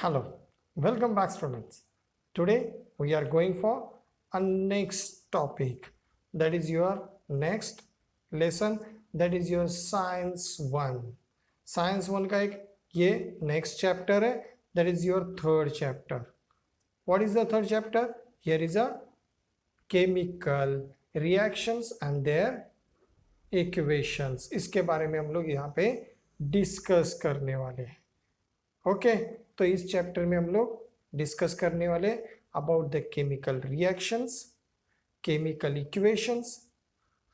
Hello, welcome back students. Today we are going for a next topic, that is your next lesson, that is your science 1. Science 1 का एक ये next chapter है, that is your third chapter. What is the third chapter? Here is a chemical reactions and their equations. इसके बारे में हम लोग यहाँ पे डिस्कस करने वाले हैं. ओके तो इस चैप्टर में हम लोग डिस्कस करने वाले about the chemical reactions, chemical equations,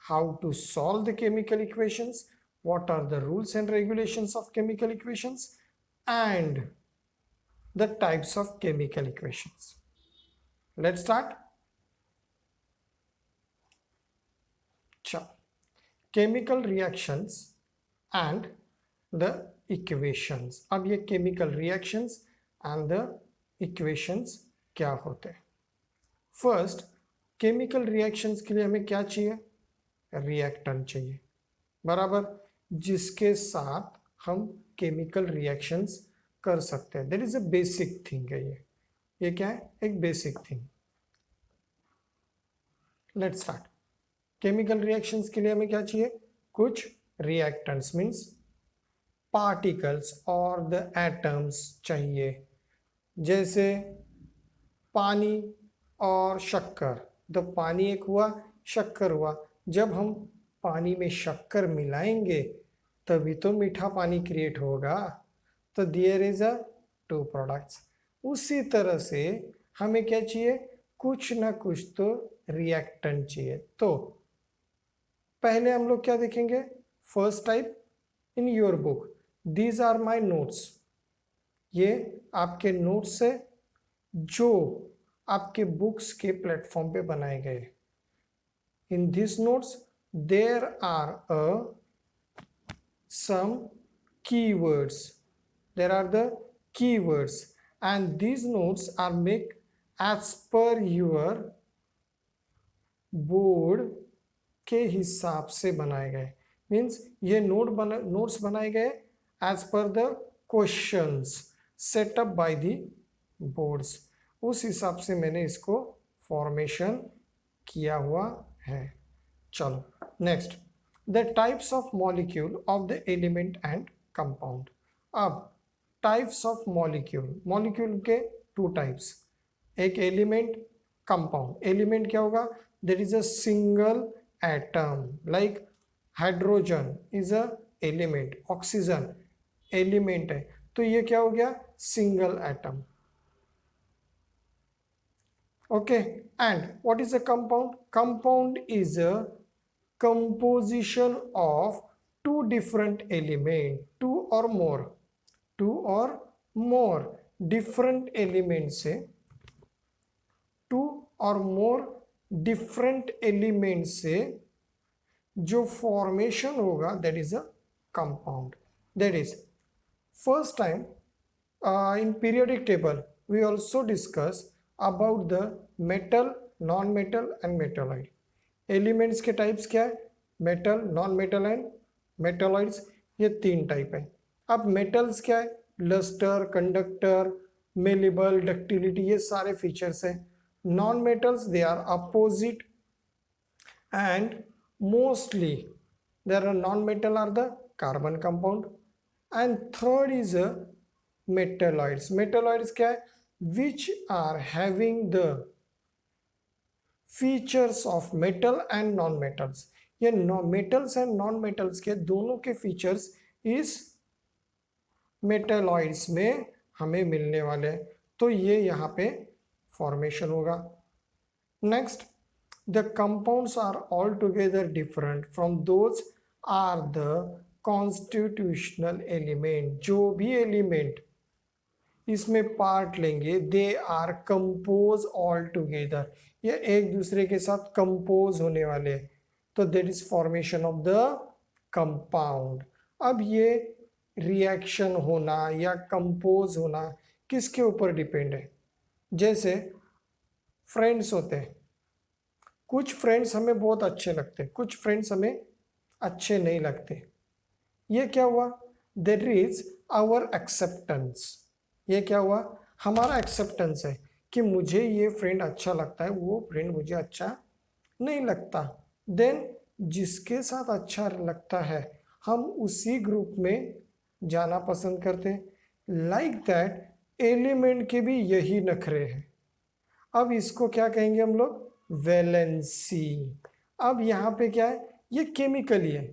how to solve the chemical equations, what are the rules and regulations of chemical equations and the types of chemical equations. Let's start. Chemical reactions and the equations. अब ये chemical reactions and the equations क्या होते हैं? First, chemical reactions के लिए हमें क्या चाहिए? रिएक्टेंट चाहिए, बराबर, जिसके साथ हम केमिकल रिएक्शंस कर सकते हैं. That is a basic thing है. ये क्या है? एक basic thing. Let's start. Chemical reactions के लिए हमें क्या चाहिए? कुछ रिएक्टेंट्स मीन्स पार्टिकल्स और द एटम्स चाहिए. जैसे पानी और शक्कर. तो पानी एक हुआ, शक्कर हुआ. जब हम पानी में शक्कर मिलाएंगे तभी तो मीठा पानी क्रिएट होगा. तो there is a two products. उसी तरह से हमें क्या चाहिए? कुछ ना कुछ तो रिएक्टेंट चाहिए. तो पहले हम लोग क्या देखेंगे? First type in your book. These are my notes. ये आपके नोट्स है जो आपके बुक्स के प्लेटफॉर्म पे बनाए गए. In this notes there are some keywords. There are the keywords and these notes are made as per your board के हिसाब से बनाए गए. मीन्स ये नोट्स बनाए गए as per the questions set up by the boards. उस हिसाब से मैंने इसको फॉर्मेशन किया हुआ है. चलो next, the types of molecule of the element and compound. अब टाइप्स ऑफ मॉलिक्यूल. मॉलिक्यूल के टू टाइप्स, एक एलिमेंट, कंपाउंड. एलिमेंट क्या होगा? There is a single atom. Like hydrogen is a element, oxygen element है. तो ये क्या हो गया? Single atom. Okay. And what is a compound? Compound is a composition of two different element, two or more different element से, two or more different element से जो formation होगा that is a compound. That is first time in periodic table we also discuss about the metal, non-metal and metalloid. Elements के types क्या है? Metal, non metal and metalloids. ये तीन type है. अब मेटल्स क्या है? लस्टर, कंडक्टर, मेलेबल, डक्टिलिटी, ये सारे फीचर्स है. Non metals they are opposite and mostly there are non metal are the carbon compound. And third is a metalloids. Metalloids क्या है? Which are having the features of metal and non-metals. ये metals and non-metals के दोनों के features इस metalloids में हमें मिलने वाले हैं. तो ये यहाँ पे formation होगा. Next, the compounds are altogether different from those are the constitutional element. जो भी एलिमेंट इसमें पार्ट लेंगे they are compose all together. ये एक दूसरे के साथ कंपोज होने वाले. तो that is formation of the compound. अब ये रिएक्शन होना या कंपोज होना किसके ऊपर डिपेंड है? जैसे फ्रेंड्स होते हैं, कुछ फ्रेंड्स हमें बहुत अच्छे लगते हैं, कुछ फ्रेंड्स हमें अच्छे नहीं लगते. ये क्या हुआ? There is our acceptance. ये क्या हुआ? हमारा एक्सेप्टेंस है कि मुझे ये फ्रेंड अच्छा लगता है, वो फ्रेंड मुझे अच्छा नहीं लगता। देन जिसके साथ अच्छा लगता है हम उसी ग्रुप में जाना पसंद करते हैं। लाइक दैट एलिमेंट के भी यही नखरे हैं। अब इसको क्या कहेंगे हम लोग? वैलेंसी। अब यहाँ पे क्या है? ये केमिकली है।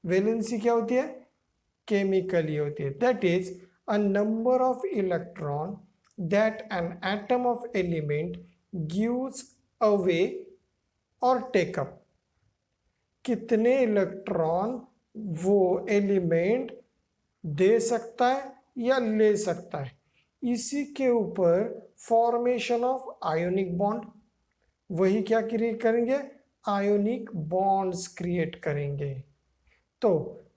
वैलेंसी क्या होती है? केमिकली होती है। That is a number of electron that an atom of element gives away और टेकअप। कितने इलेक्ट्रॉन वो एलिमेंट दे सकता है या ले सकता है, इसी के ऊपर फॉर्मेशन ऑफ आयोनिक बॉन्ड, वही क्या क्रिएट करेंगे? आयोनिक बॉन्ड्स क्रिएट करेंगे। तो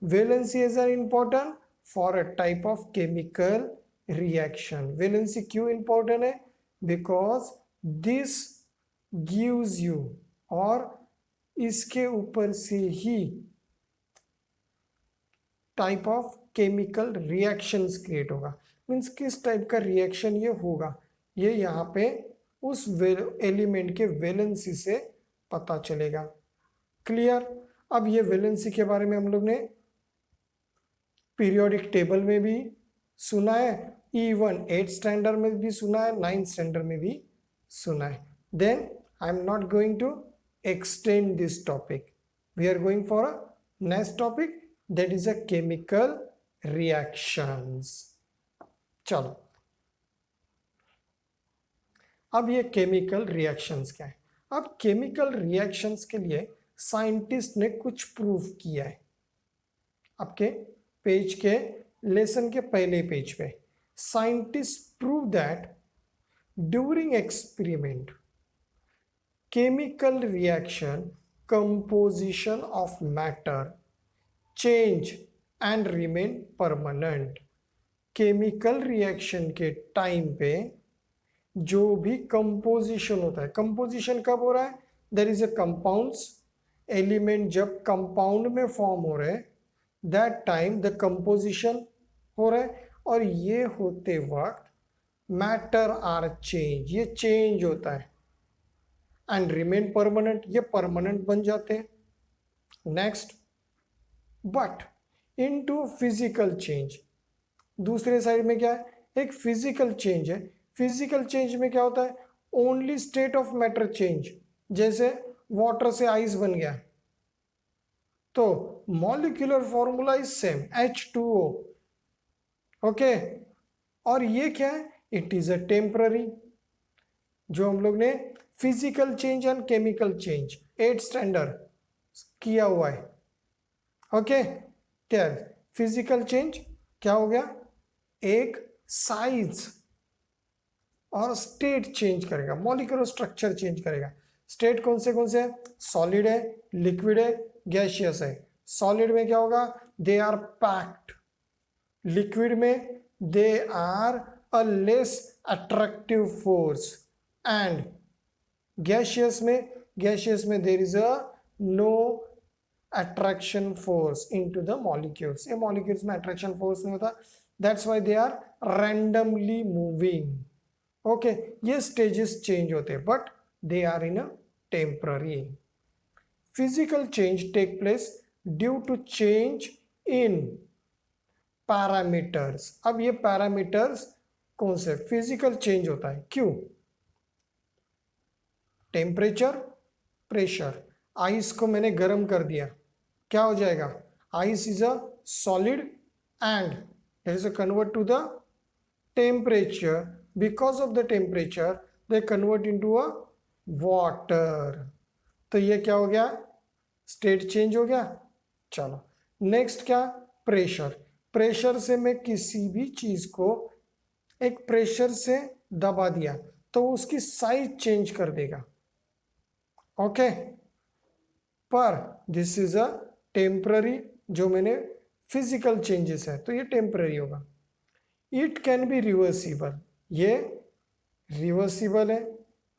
valency is are important for a type of chemical reaction. Valency क्यों इंपॉर्टेंट है? बिकॉज दिस गिव्स यू, और इसके ऊपर से ही type of chemical reactions create होगा। मीन्स किस टाइप का रिएक्शन ये होगा, ये यहाँ पे उस एलिमेंट के वैलेंसी से पता चलेगा। क्लियर? अब ये वैलेंसी के बारे में हम लोग ने पीरियोडिक टेबल में भी सुना है, इवन 8th स्टैंडर्ड में भी सुना है, 9th स्टैंडर्ड में भी सुना है। Then I am not going to extend this topic. We are going for a next topic, that is a chemical reactions. चलो, अब ये केमिकल रिएक्शंस क्या है? अब केमिकल रिएक्शंस के लिए साइंटिस्ट ने कुछ प्रूव किया है। आपके पेज के लेसन के पहले पेज पे scientist prove that during experiment chemical reaction composition of matter change and remain permanent। Chemical reaction के टाइम पे जो भी कंपोजिशन होता है, कंपोजिशन कब हो रहा है? There is a compounds, element जब कंपाउंड में फॉर्म हो रहे हैं, दैट टाइम द कंपोजिशन हो रहा है, और ये होते वक्त मैटर आर चेंज, ये चेंज होता है, एंड रिमेन परमानेंट, ये परमानेंट बन जाते हैं। Next, but into physical change, दूसरे साइड में क्या है? एक फिजिकल चेंज है। फिजिकल चेंज में क्या होता है? Only state of matter change. जैसे वाटर से आइस बन गया, तो molecular formula is same, H2O। Okay, और ये क्या है? It is a temporary. जो हम लोग ने physical change and chemical change 8th standard किया हुआ है। ओके, क्या फिजिकल चेंज क्या हो गया? एक साइज और स्टेट चेंज करेगा, मॉलिक्यूलर स्ट्रक्चर चेंज करेगा। स्टेट कौन से है? सॉलिड है, लिक्विड है, गैसियस है। सॉलिड में क्या होगा? They are packed. लिक्विड में they are a less attractive force, and gaseous में there is a no attraction force into the molecules. ये मॉलिक्यूल्स में अट्रैक्शन फोर्स नहीं होता, that's why they are randomly moving. Okay, ये stages change होते हैं, but they are in a temporary. Physical change take place due to change in parameters. अब ये parameters कौन से? फिजिकल चेंज होता है, क्यों? Temperature, pressure. आइस को मैंने गर्म कर दिया, क्या हो जाएगा? Ice is a solid and there is a convert to the temperature, because of the temperature they convert into a water. तो ये क्या हो गया? स्टेट चेंज हो गया। चलो नेक्स्ट क्या? प्रेशर। प्रेशर से मैं किसी भी चीज को एक प्रेशर से दबा दिया तो उसकी साइज चेंज कर देगा। ओके, पर दिस इज अ टेम्पररी, जो मैंने फिजिकल चेंजेस है तो ये टेम्पररी होगा। इट कैन बी रिवर्सिबल, ये रिवर्सिबल है।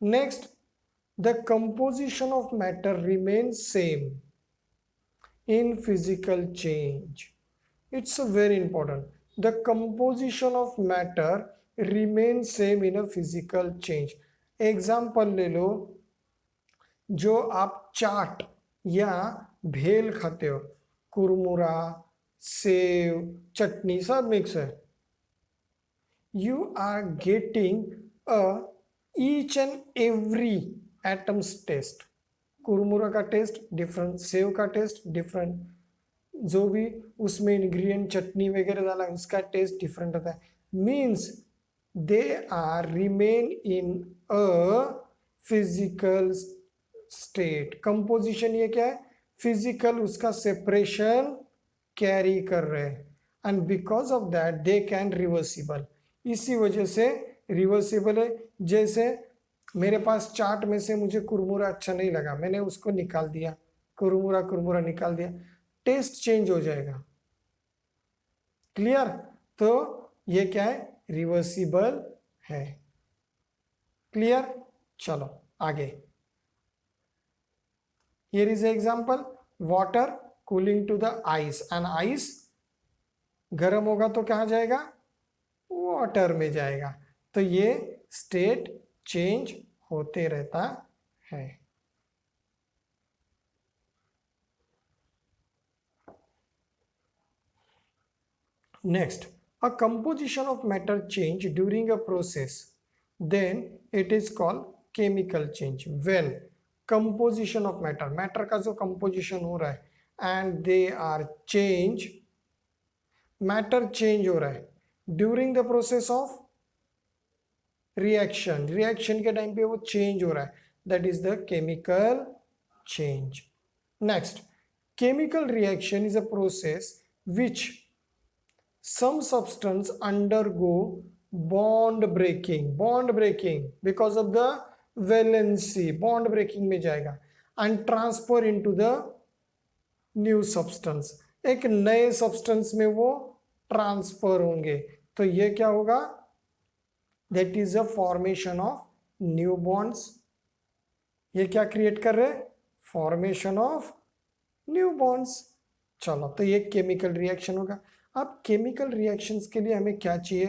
Next, the composition of matter remains same in physical change. It's a very important. The composition of matter remain same in a physical change. Example ले लो, जो आप चाट या भेल खाते हो, कुरमुरा, सेव, चटनी सब मिक्स है. You are getting a each and every atoms taste. कुरमुरा का टेस्ट डिफरेंट, सेव का टेस्ट डिफरेंट, जो भी उसमें इंग्रेडिएंट चटनी वगैरह डाला है उसका टेस्ट डिफरेंट होता है. Means they are remain in a physical state. Composition ये क्या है? फिजिकल, उसका सेपरेशन कैरी कर रहे हैं. And because of that they can reversible. इसी वजह से रिवर्सिबल है. जैसे मेरे पास चाट में से मुझे कुरमुरा अच्छा नहीं लगा, मैंने उसको निकाल दिया, कुरमुरा निकाल दिया, टेस्ट चेंज हो जाएगा. क्लियर? तो ये क्या है? रिवर्सिबल है. क्लियर? चलो आगे. Here is example, water cooling to the ice. And ice गर्म होगा तो कहाँ जाएगा? वाटर में जाएगा. तो ये स्टेट चेंज होते रहता है. Next, a composition of matter change during a process, then it is called chemical change. When composition of matter, matter का जो composition हो रहा है and they are change, matter change हो रहा है during the process of reaction, reaction के time पे वो change हो रहा है, that is the chemical change. Next, chemical reaction is a process which some substance undergo bond breaking because of the valency, bond breaking में जाएगा and transfer into the new substance. एक नए substance में वो transfer होंगे. तो ये क्या होगा? That is a formation of new bonds. ये क्या create कर रहे हैं? Formation of new bonds. चलो, तो ये chemical reaction होगा. अब केमिकल रिएक्शंस के लिए हमें क्या चाहिए?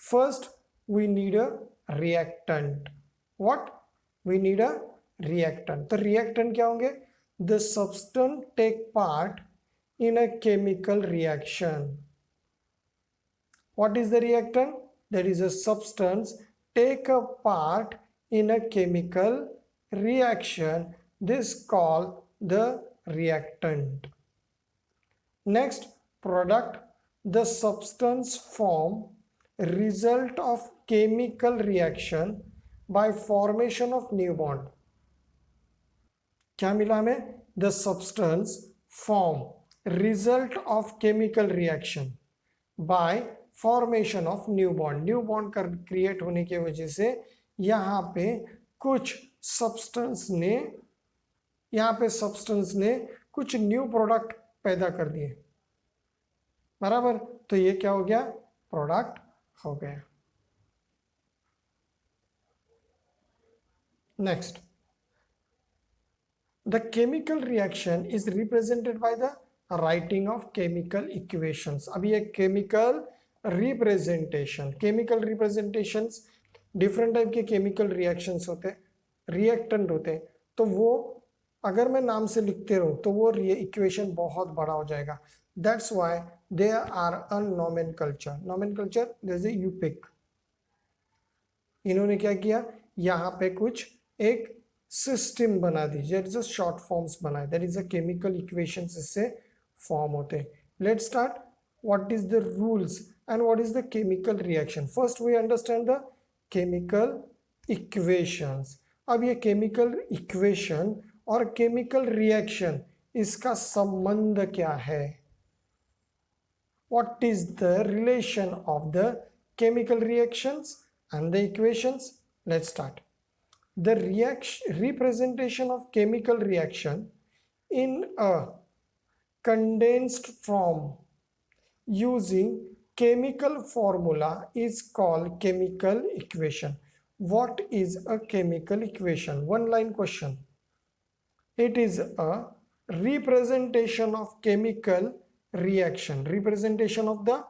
First we need a reactant. What? We need a reactant. तो रिएक्टेंट क्या होंगे? The substance take part in a chemical reaction. What is the reactant? That is a substance take a part in a chemical reaction. This call the reactant. Next, product. The substance form result of chemical reaction by formation of new bond. क्या मिला हमें? The substance form result of chemical reaction by formation of new bond. New bond का create होने की वजह से यहाँ पे कुछ substance ने कुछ new product पैदा कर दिए. बराबर? तो ये क्या हो गया? प्रोडक्ट हो गया. Next, the chemical reaction is represented by the writing of chemical equations. अब ये केमिकल रिप्रेजेंटेशंस, डिफरेंट टाइप के केमिकल रिएक्शंस होते हैं, रिएक्टेंट होते हैं. तो वो अगर मैं नाम से लिखते रहूं तो वो इक्वेशन बहुत बड़ा हो जाएगा. That's why there are a nomenclature. Nomenclature, जैसे you pick. इन्होंने क्या किया? यहाँ पे कुछ एक सिस्टम बना दी, जैसे शॉर्ट फॉर्म्स बनाए. That is a chemical equations इससे फॉर्म होते हैं. Let's start. What is the rules and what is the chemical reaction? First we understand the chemical equations. अब ये केमिकल इक्वेशन और केमिकल रिएक्शन, इसका संबंध क्या है? What is the relation of the chemical reactions and the equations? Let's start. The representation of chemical reaction in a condensed form using chemical formula is called chemical equation. What is a chemical equation? One line question. It is a representation of chemical reaction, representation of the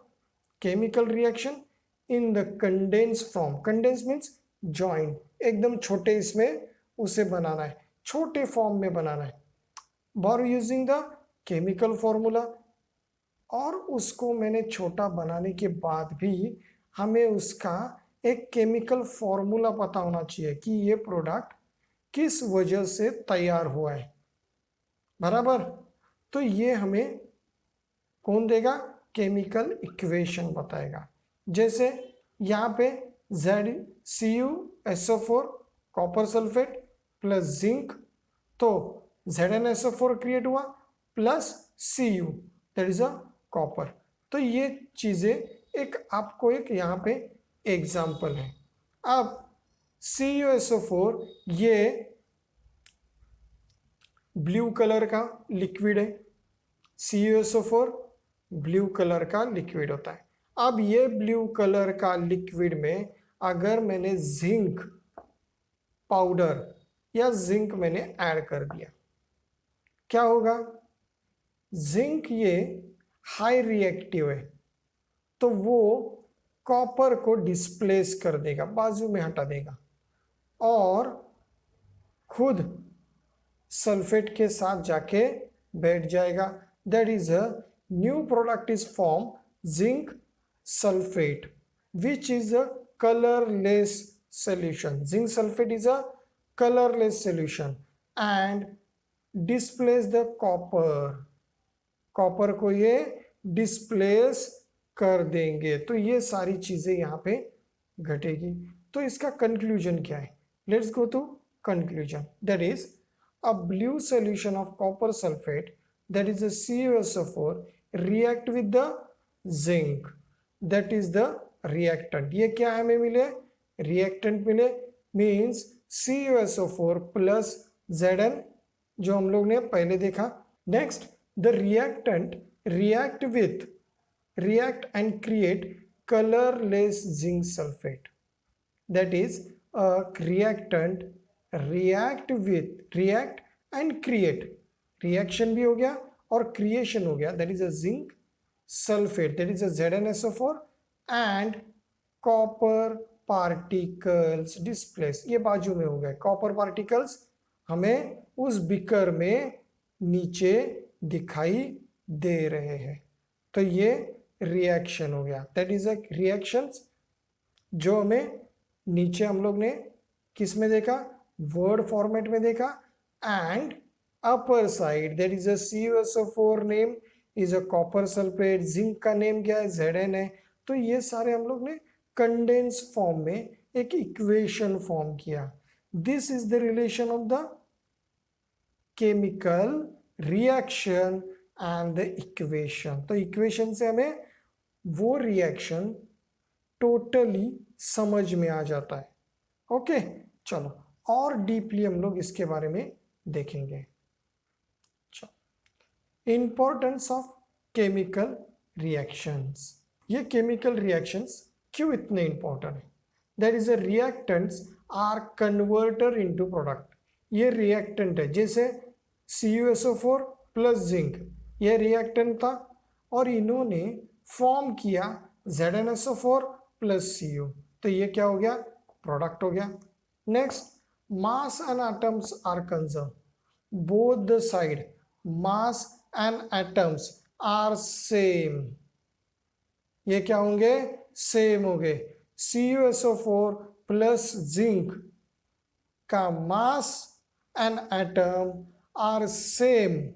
chemical reaction in the condense form, condense means joint, एकदम छोटे इसमें उसे बनाना है, छोटे form में बनाना है, by using the chemical formula. और उसको मैंने छोटा बनाने के बाद भी हमें उसका एक केमिकल फॉर्मूला पता होना चाहिए कि ये प्रोडक्ट किस वजह से तैयार हुआ है, बराबर। तो ये हमें कौन देगा, केमिकल इक्वेशन बताएगा। जैसे यहाँ पे ZCuSO4 copper sulphate plus zinc, तो ZnSO4 क्रिएट हुआ plus Cu that is a copper. तो ये चीजें एक आपको एक यहाँ पे एग्जाम्पल है। अब CuSO4 ये ब्लू कलर का लिक्विड है, CuSO4 ब्लू कलर का लिक्विड होता है। अब ये ब्लू कलर का लिक्विड में अगर मैंने जिंक पाउडर या जिंक मैंने ऐड कर दिया, क्या होगा, जिंक ये हाई रिएक्टिव है, तो वो कॉपर को डिस्प्लेस कर देगा, बाजू में हटा देगा, और खुद सल्फेट के साथ जाके बैठ जाएगा। That is a new product is form, zinc sulfate, which is a colorless solution. Zinc sulfate is a colorless solution and displace the copper, copper को ये डिस्प्लेस कर देंगे। तो ये सारी चीजें यहाँ पे घटेगी। तो इसका कंक्लूजन क्या है, let's go to conclusion. That is a blue solution of copper sulphate that is a CuSO4 react with the zinc, that is the reactant. ये क्या हमें मिले, रिएक्टेंट मिले, मीन्स CuSO4 प्लस Zn जो हम लोग ने पहले देखा। Next the reactant react and create colorless zinc sulfate, that is a reactant react and create, reaction भी हो गया और क्रिएशन हो गया, that is a zinc sulfate, that is a ZnSO4 and copper particles displace, ये बाजू में हो गए। कॉपर पार्टिकल्स हमें उस बिकर में नीचे दिखाई दे रहे हैं। तो ये रिएक्शन हो गया, दैट इज अ रिएक्शंस जो हमें नीचे हम लोग ने किस में देखा, वर्ड फॉर्मेट में देखा। And upper side that is a CuSO4 name is a copper sulphate, zinc का नेम क्या है, Zn है। तो ये सारे हम लोग ने कंडेंस फॉर्म में एक इक्वेशन फॉर्म किया। This is the relation of the chemical reaction and the equation. तो इक्वेशन से हमें वो रिएक्शन टोटली समझ में आ जाता है। ओके, चलो और डीपली हम लोग इसके बारे में देखेंगे। इंपॉर्टेंस ऑफ केमिकल रिएक्शंस, ये केमिकल रिएक्शंस क्यों इतने इंपॉर्टेंट है, that is a reactants are converter into product. ये रिएक्टेंट है, जैसे CuSO4 प्लस जिंक ये रिएक्टेंट था और इन्होंने फॉर्म किया ZnSO4 प्लस Cu, तो ये क्या हो गया, प्रोडक्ट हो गया। Next mass and atoms are conserve, both the side mass and atoms are same, ये क्या होंगे, सेम हो गए। CuSO4 प्लस जिंक का mass and atom are same,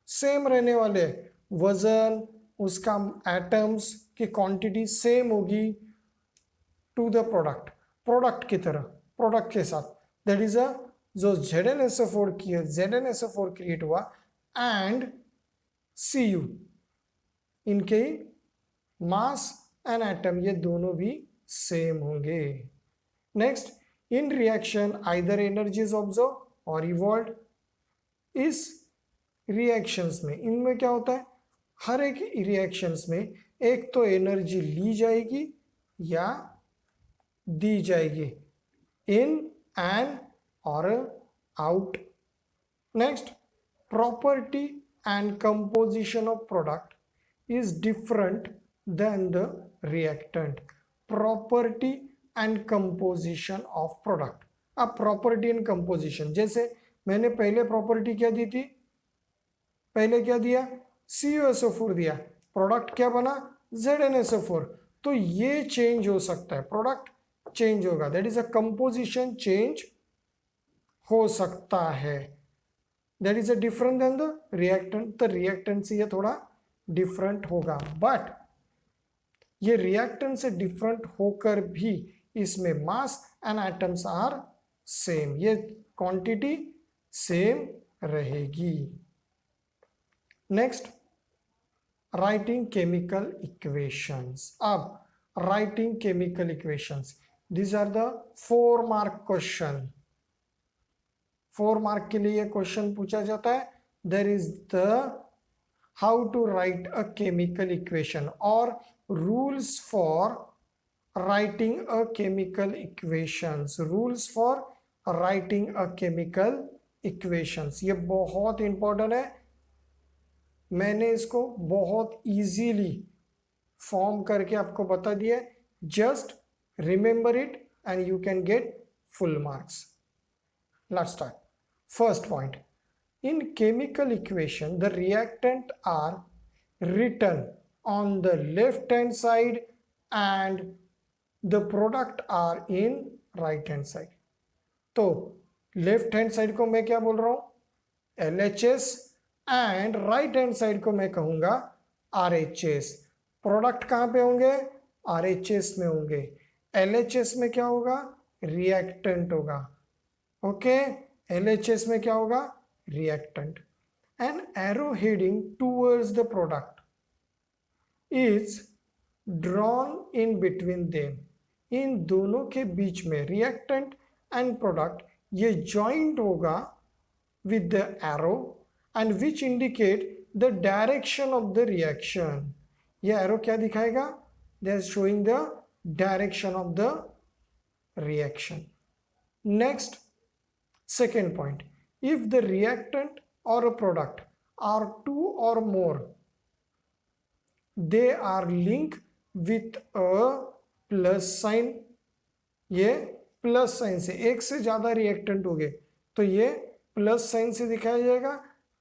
same रहने वाले, वजन उसका एटम्स की क्वांटिटी सेम होगी टू द प्रोडक्ट, प्रोडक्ट की तरह, प्रोडक्ट के साथ। दैट इज अ जो ZnSO4 क्रिएट हुआ एंड Cu, इनके मास एंड एटम ये दोनों भी सेम होंगे। Next in reaction either energy is observe और इवॉल्व। इस रिएक्शंस में, इनमें क्या होता है, हर एक रिएक्शंस में एक तो एनर्जी ली जाएगी या दी जाएगी, इन एंड और out. Next property and composition of product is different than the reactant, property and composition of product. अब प्रॉपर्टी एंड कंपोजिशन, जैसे मैंने पहले प्रॉपर्टी क्या दी थी, पहले क्या दिया, CuSO4 दिया, प्रोडक्ट क्या बना, ZnSO4। तो ये चेंज हो सकता है, प्रोडक्ट चेंज होगा, that is a composition change हो सकता है, that is a different than the reactant. तो रिएक्टेंट से ये थोड़ा डिफरेंट होगा, बट ये रिएक्टेंट से डिफरेंट होकर भी इसमें mass and atoms are same, ये क्वांटिटी सेम रहेगी। Next, writing chemical equations. अब writing chemical equations, these are the 4 mark question. 4 mark के लिए क्वेश्चन पूछा जाता है, there is the how to write a chemical equation और rules for writing a chemical equations, rules for writing a chemical equations. ये बहुत important है, मैंने इसको बहुत इजीली फॉर्म करके आपको बता दिया, just remember it and you can get full marks. Let's start. First point, in chemical equation the reactant are written on the left hand side and the product are in right hand side। तो left hand side को मैं क्या बोल रहा हूं, LHS, and right hand side को मैं कहूंगा RHS। प्रोडक्ट कहां पे होंगे, RHS में होंगे। LHS में क्या होगा, रिएक्टेंट होगा, ओके। LHS में क्या होगा, reactant। An arrow heading towards the product is drawn in between them। इन दोनों के बीच में reactant and product ये joined होगा with the arrow and which indicate the direction of the reaction। ये arrow क्या दिखाएगा, they are showing the direction of the reaction। Next, second point, if the reactant or a product are 2 or more, they are linked with a plus sign। ये plus sign से, एक से ज्यादा reactant हो गए तो ये प्लस साइन से दिखाया जाएगा।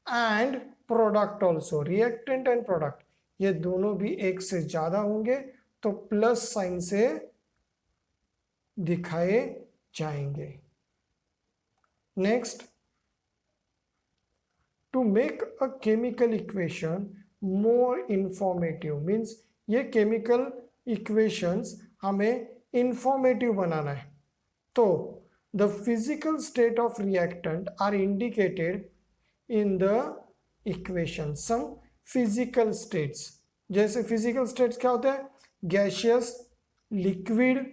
And product also, reactant and product ये दोनों भी एक से ज्यादा होंगे तो प्लस साइन से दिखाए जाएंगे। Next, to make a chemical equation more informative, means ये chemical equations हमें informative बनाना है। तो the physical state of reactant are indicated in the equation। some physical states, जैसे physical states क्या होते हैं, gaseous, liquid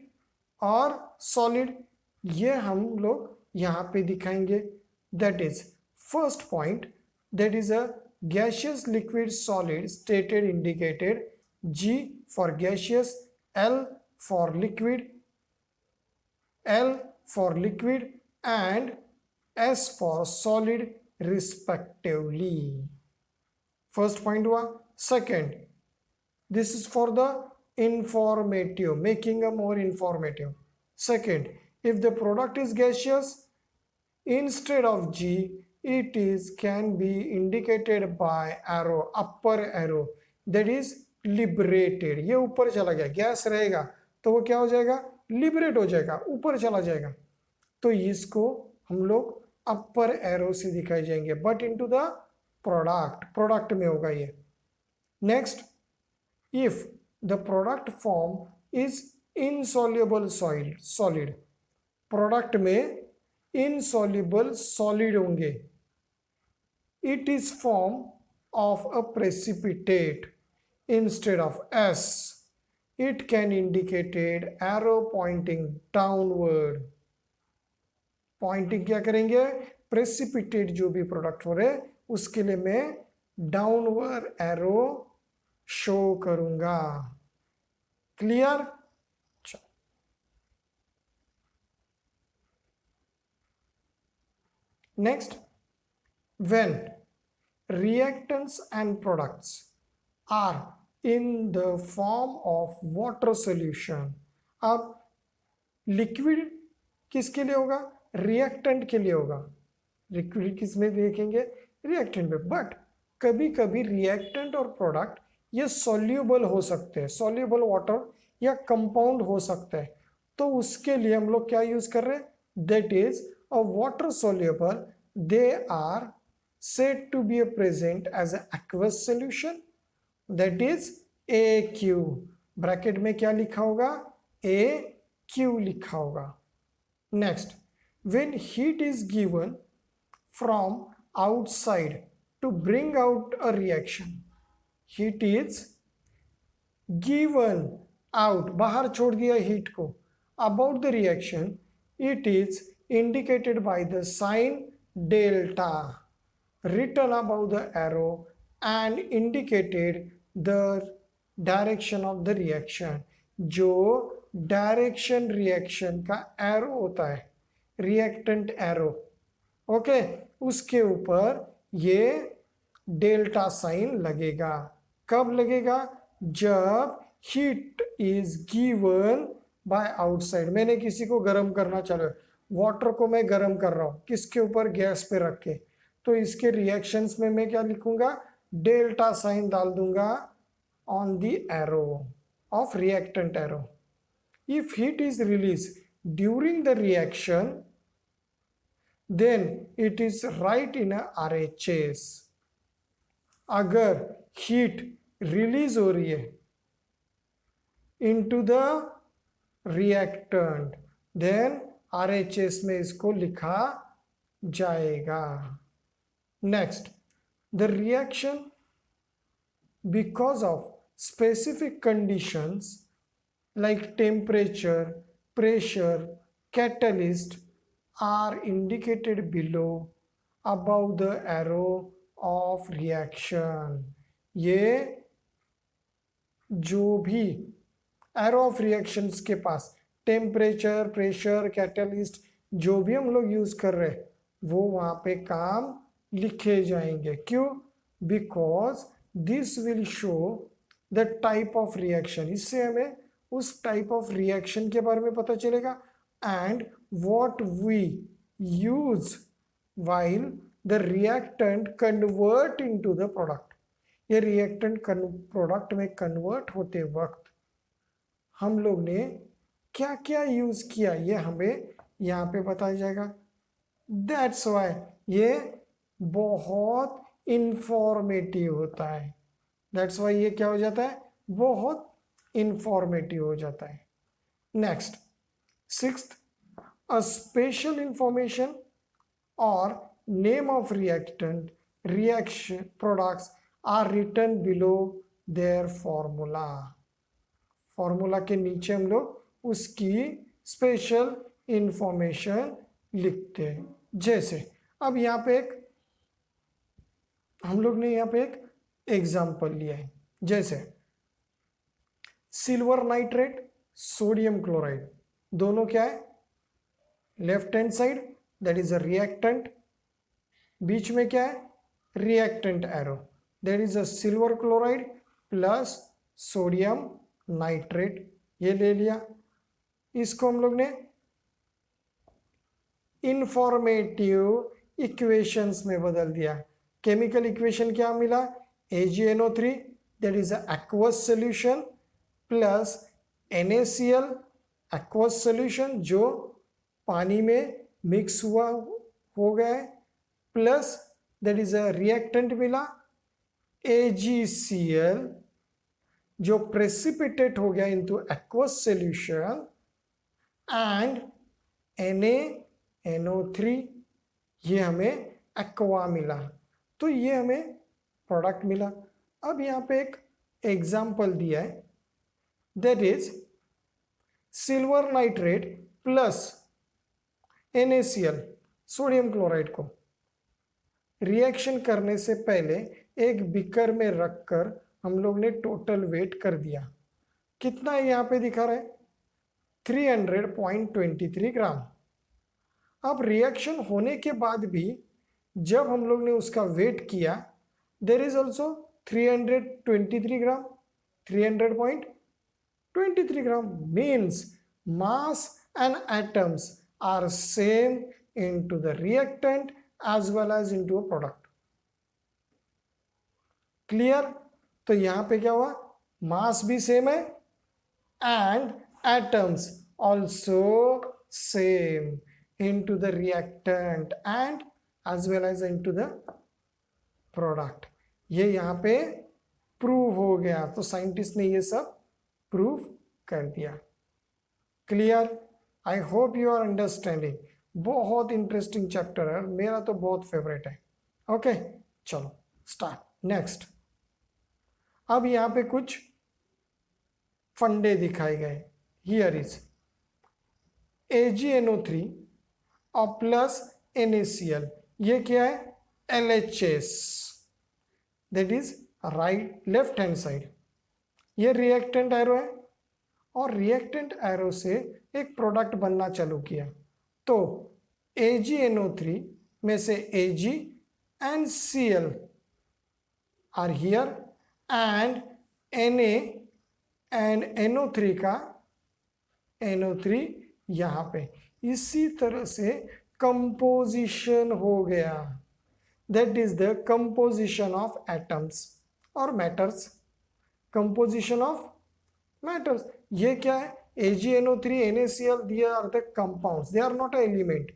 और solid, ये हम लोग यहाँ पे दिखाएंगे। that is first point, that is a gaseous, liquid, solid stated indicated, G for gaseous, L for liquid, and S for solid respectively। first point हुआ। second, this is for the informative, making a more informative। second, if the product is gaseous, instead of G it is can be indicated by arrow, upper arrow, that is liberated। ये ऊपर चला गया, gas रहेगा तो वो क्या हो जाएगा, लिबरेट हो जाएगा, ऊपर चला जाएगा, तो इसको हम लोग अपर एरो से दिखाई जाएंगे, but into the product, product में होगा ये। Next, if the product form is insoluble solid, product में इनसॉल्युबल सॉलिड होंगे, it is form of a precipitate, instead of S it can indicated arrow pointing downward। Pointing क्या करेंगे, precipitate जो भी product हो रहे उसके लिए मैं डाउनवर्ड एरो शो करूंगा। Clear. Next, when reactants and products are in the form of water solution अब लिक्विड किसके लिए होगा, रिएक्टेंट के लिए होगा। लिक्विड किस में देखेंगे, रिएक्टेंट में। बट कभी कभी रिएक्टेंट और प्रोडक्ट ये सॉल्यूबल हो सकते हैं, सॉल्यूबल वाटर या कंपाउंड हो सकता है। तो उसके लिए हम लोग क्या यूज कर रहे हैं, that is a water soluble, they are said to be present as an aqueous solution, that is AQ। Bracket में क्या लिखा होगा, AQ लिखा होगा। Next, when heat is given from outside to bring out a reaction, heat is given out, बाहर छोड़ दिया heat को, about the reaction it is indicated by the sign delta written above the arrow and indicated the direction of the reaction। जो direction reaction का arrow होता है, reactant arrow, okay, उसके ऊपर ये डेल्टा साइन लगेगा। कब लगेगा, जब heat is given by outside. मैंने किसी को गर्म करना चालू है, वाटर को मैं गर्म कर रहा हूं किसके ऊपर, गैस पे रख के, तो इसके रिएक्शंस में मैं क्या लिखूंगा, डेल्टा साइन डाल दूंगा on the arrow of reactant arrow. If heat is release during the reaction then it is right in a RHS। अगर हीट रिलीज हो रही है into the reactant then RHS में इसको लिखा जाएगा। Next, the reaction because of specific conditions like temperature, pressure, catalyst are indicated below above the arrow of reaction। ये जो भी एरो ऑफ रिएक्शंस के पास टेम्परेचर, प्रेशर, कैटलिस्ट जो भी हम लोग यूज कर रहे हैं वो वहां पे काम लिखे जाएंगे। क्यों, because this will show the type of reaction, इससे हमें उस टाइप ऑफ रिएक्शन के बारे में पता चलेगा and what we use while the reactant convert into the product। ये reactant प्रोडक्ट में कन्वर्ट होते वक्त हम लोग ने क्या क्या यूज किया ये हमें यहाँ पे बताया जाएगा। दैट्स वाई ये बहुत इंफॉर्मेटिव होता है, दैट्स वाई ये क्या हो जाता है, बहुत इंफॉर्मेटिव हो जाता है। Next, Sixth, a special information or name of reactant, reaction products are written below their formula। Formula के नीचे हम लोग उसकी स्पेशल इंफॉर्मेशन लिखते हैं। जैसे अब यहाँ पे एक हम लोग ने यहाँ पे एक एग्जाम्पल लिया है, जैसे सिल्वर नाइट्रेट, सोडियम क्लोराइड, दोनों क्या है, left hand side that is a reactant, बीच में क्या है, reactant arrow, that is a silver chloride plus sodium nitrate, ये ले लिया। इसको हम लोग ने इंफॉर्मेटिव इक्वेशंस में बदल दिया। केमिकल इक्वेशन क्या मिला, AgNO3 that is a aqueous solution plus NaCl aqueous solution जो पानी में मिक्स हुआ हो गया है, plus that is a reactant मिला AgCl जो प्रेसिपिटेट हो गया into aqueous solution and NaNO3 ये हमें एक्वा मिला, तो ये हमें प्रोडक्ट मिला। अब यहाँ पे एक एग्जाम्पल दिया है that is silver nitrate plus NaCl sodium chloride को रिएक्शन करने से पहले एक बीकर में रखकर हम लोग ने टोटल वेट कर दिया। कितना है यहाँ पे दिखा रहा है, 300.23 ग्राम। अब रिएक्शन होने के बाद भी जब हम लोग ने उसका वेट किया there is also 323 gram, 300.23 gram means mass and atoms are same into the reactant as well as into a product. Clear? तो यहां पे क्या हुआ, मास भी सेम है and atoms also same into the reactant and as well as into the product. ये यहाँ पे प्रूव हो गया, तो साइंटिस्ट ने ये सब प्रूव कर दिया. Clear? I hope you are understanding. बहुत इंटरेस्टिंग चैप्टर है, मेरा तो बहुत फेवरेट है. ओके चलो स्टार्ट. नेक्स्ट, अब यहाँ पे कुछ फंडे दिखाए गए. हियर इज AgNO3 और प्लस NaCl. ये क्या है? LHS, that is right left hand side. ये रिएक्टेंट एरो है और रिएक्टेंट एरो से एक प्रोडक्ट बनना चालू किया. तो AgNO3 में से Ag and Cl are here and Na and NO3 का NO3 यहाँ पे. इसी तरह से कंपोजिशन हो गया. That is the composition of atoms और मैटर्स. Composition of matters. ये क्या है? AgNO3, NaCl, they are the compounds, they are not an element.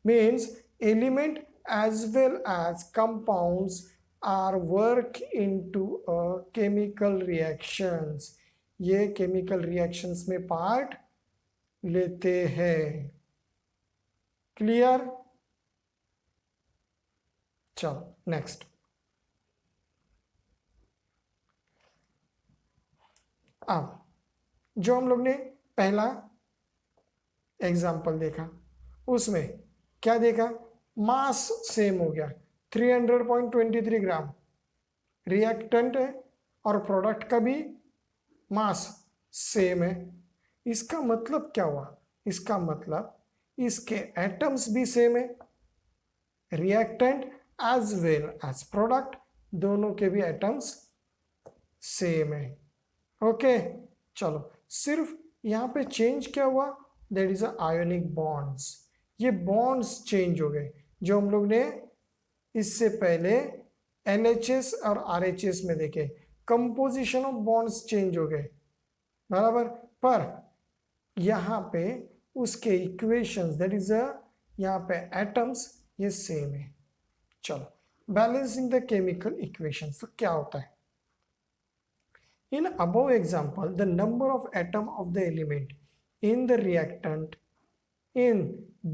Means element as well as compounds are work into a chemical reactions. ये chemical reactions में part लेते हैं. Clear? चलो next. अब जो हम लोग ने पहला एग्जाम्पल देखा उसमें क्या देखा? मास सेम हो गया 300.23 ग्राम. रिएक्टेंट है और प्रोडक्ट का भी मास सेम है. इसका मतलब क्या हुआ? इसका मतलब इसके एटम्स भी सेम है. Reactant as well as product दोनों के भी एटम्स सेम है. ओके चलो, सिर्फ यहाँ पे चेंज क्या हुआ? That is ionic bonds. ये बॉन्ड्स चेंज हो गए. जो हम लोग ने इससे पहले LHS और RHS में देखे, कंपोजिशन ऑफ बॉन्ड्स चेंज हो गए बराबर. पर यहाँ पे उसके इक्वेशंस दैट इज यहाँ पे एटम्स ये सेम है. चलो, बैलेंसिंग द केमिकल इक्वेशंस. तो क्या होता है? In above example, the number of atom of the element in the reactant in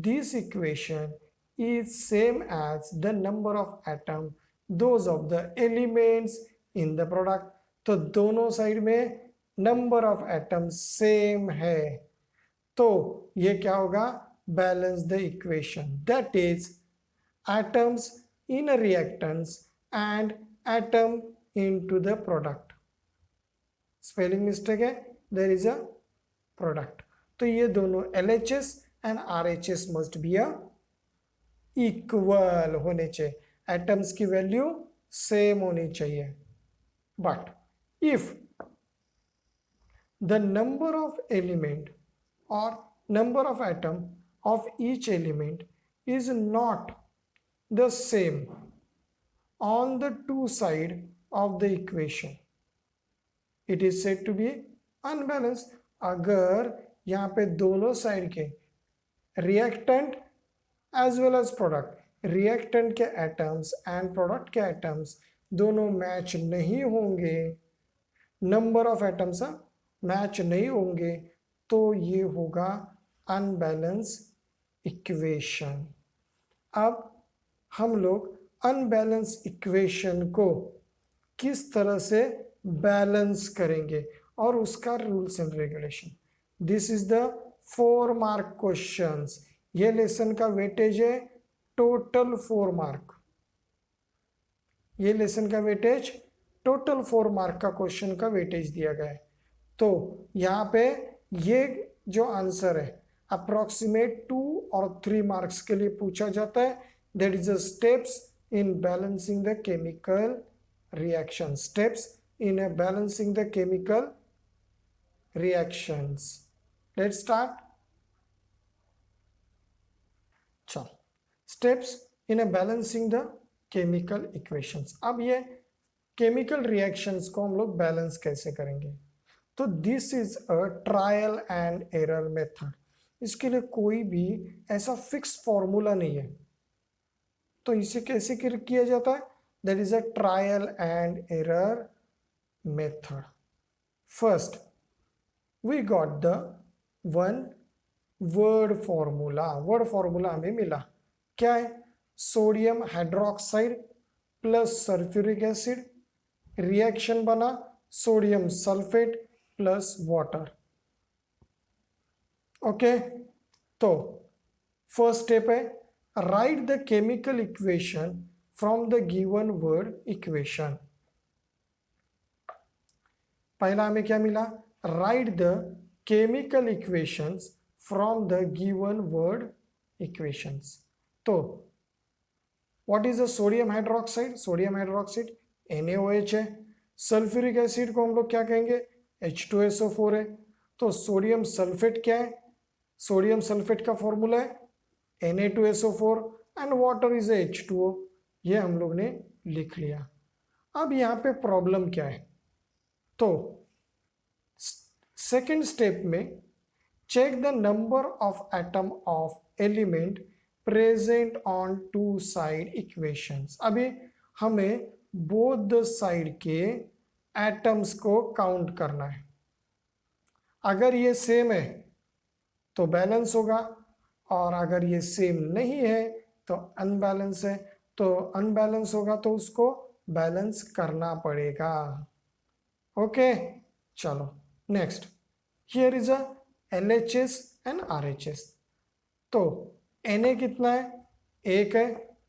this equation is same as the number of atom those of the elements in the product. तो दोनों side में number of atom same है. तो ये क्या होगा? Balance the equation. That is atoms in a reactants and atom into the product. Spelling mistake है, there is a product. तो ये दोनों LHS and RHS must be equal होने चाहिए. एटम्स की वैल्यू सेम होनी चाहिए. But if the number of element और number of atom of each element is not the same on the two side of the equation, it is said to be unbalanced. अगर यहाँ पे दोनों side के reactant as well as product, reactant के atoms and product के atoms दोनों match नहीं होंगे, नंबर ऑफ एटम्स मैच नहीं होंगे, तो ये होगा अनबैलेंस इक्वेशन. अब हम लोग अनबैलेंस इक्वेशन को किस तरह से बैलेंस करेंगे और उसका rules and regulation. This is the 4 mark questions. ये लेसन का वेटेज है टोटल 4 मार्क. ये लेसन का वेटेज टोटल 4 मार्क का क्वेश्चन का वेटेज दिया गया है. तो यहाँ पे ये जो आंसर है अप्रोक्सीमेट 2 और 3 मार्क्स के लिए पूछा जाता है. That is the steps in balancing the chemical reaction. Steps in balancing the chemical reactions. Let's start. चलो, steps in balancing the chemical equations. अब ये केमिकल रिएक्शंस को हम लोग बैलेंस कैसे करेंगे? तो this is a trial and error method. इसके लिए कोई भी ऐसा फिक्स फॉर्मूला नहीं है. तो इसे कैसे किया जाता है? That is a trial and error method. First we got the one word formula हमें मिला. क्या है? Sodium hydroxide plus sulphuric acid, reaction बना sodium sulphate plus water. Okay, तो फर्स्ट स्टेप है write the chemical equation from the given word equation. पहला हमें क्या मिला? Write the chemical equations from the given word equations. तो what is the sodium hydroxide? Sodium hydroxide NaOH है. Sulphuric acid को हम लोग क्या कहेंगे? H2SO4 है. तो सोडियम सल्फेट क्या है? सोडियम सल्फेट का फॉर्मूला है Na2SO4 and water is H2O. ये हम लोग ने लिख लिया. अब यहाँ पे प्रॉब्लम क्या है? तो सेकेंड स्टेप में check the number of atom of element present on two side equations. अभी हमें बोथ साइड के एटम्स को काउंट करना है. अगर ये सेम है तो बैलेंस होगा, और अगर ये सेम नहीं है तो अनबैलेंस है. तो अनबैलेंस होगा तो उसको बैलेंस करना पड़ेगा. ओके, चलो next. Here is a LHS and RHS. तो Na कितना है? 1 है,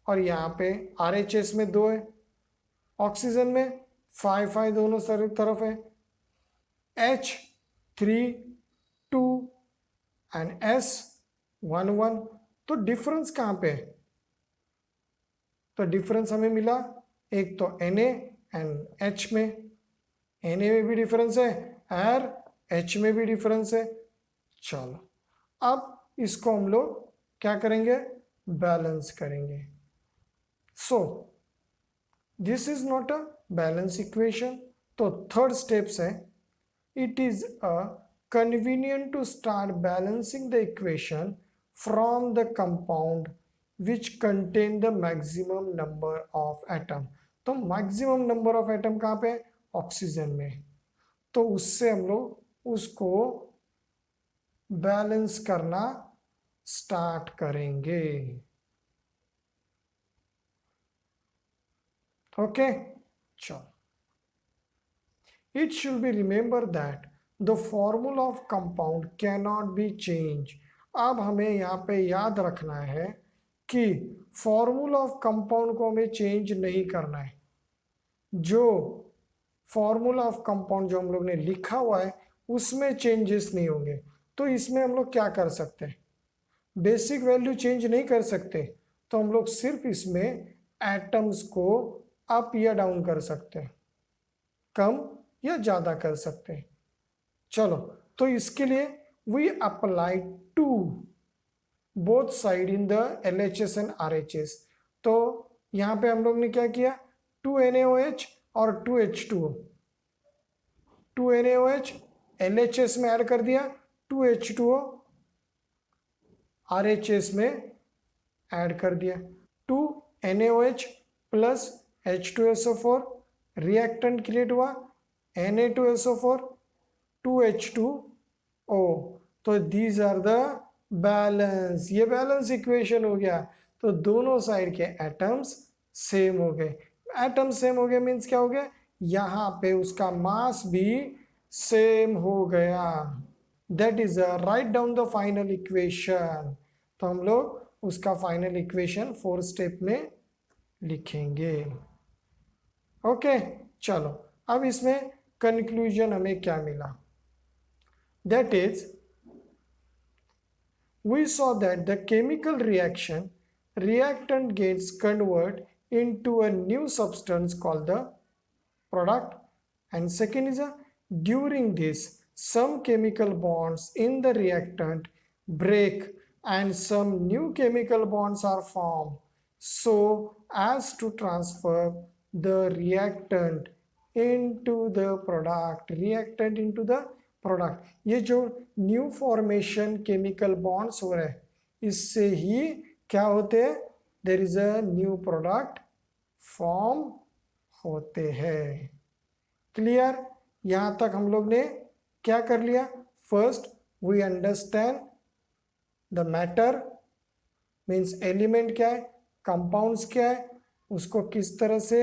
और यहाँ पे RHS में 2 है. ऑक्सीजन में 5 दोनों तरफ है. H 3 2 and S 1 1. तो डिफरेंस कहाँ पे है? तो डिफरेंस हमें मिला एक तो Na एंड H में. Na में भी डिफरेंस है और H में भी डिफरेंस है. चलो, अब इसको हम लोग क्या करेंगे? बैलेंस करेंगे. So this is not a balance equation. तो थर्ड स्टेप्स है it is a convenient to start balancing the equation from the compound which contain the maximum number of atom. तो maximum number of atom कहाँ पे? Oxygen में. तो उससे हम लोग उसको बैलेंस करना स्टार्ट करेंगे. ओके, चलो. It should be remembered that the formula of compound cannot be changed. अब हमें यहाँ पे याद रखना है कि फॉर्मूला ऑफ कंपाउंड को हमें चेंज नहीं करना है. जो फॉर्मूला ऑफ कंपाउंड जो हम लोग ने लिखा हुआ है उसमें चेंजेस नहीं होंगे. तो इसमें हम लोग क्या कर सकते हैं? बेसिक वैल्यू चेंज नहीं कर सकते, तो हम लोग सिर्फ इसमें एटम्स को अप या डाउन कर सकते हैं, कम या ज्यादा कर सकते हैं. चलो, तो इसके लिए we apply 2 both side in the LHS and RHS. तो यहां पे हम लोग ने क्या किया? 2 NaOH और 2 H2O. 2 NaOH LHS में ऐड कर दिया, 2 H2O RHS में ऐड कर दिया. 2 NaOH plus H2SO4 reactant create हुआ Na2SO4 2H2O. तो दीज आर द बैलेंस. ये बैलेंस इक्वेशन हो गया. तो दोनों साइड के एटम्स सेम हो गए. एटम सेम हो गए मीन्स क्या हो गया? यहाँ पे उसका मास भी सेम हो गया. That is write down the final equation. तो हम लोग उसका फाइनल इक्वेशन 4 स्टेप में लिखेंगे. ओके, चलो. अब इसमें कंक्लूजन हमें क्या मिला? That is we saw that the chemical reactant gets convert into a new substance called the product, and second is during this some chemical bonds in the reactant break and some new chemical bonds are formed so as to transfer the reactant into the product ये जो new formation chemical bonds हो रहे हैं इससे ही क्या होते हैं there is a new product form होते हैं क्लियर यहां तक हम लोग ने क्या कर लिया first we understand the matter means element क्या है कंपाउंड्स क्या है उसको किस तरह से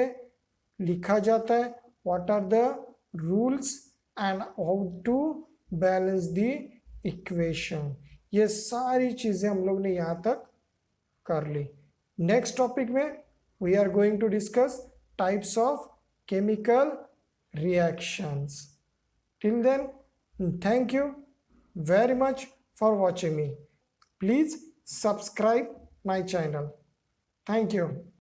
लिखा जाता है what are the rules and how to balance the equation ये सारी चीजें हम लोग ने यहां तक कर ली नेक्स्ट टॉपिक में we are going to discuss types of chemical reactions. Till then, thank you very much for watching me. Please subscribe my channel. Thank you.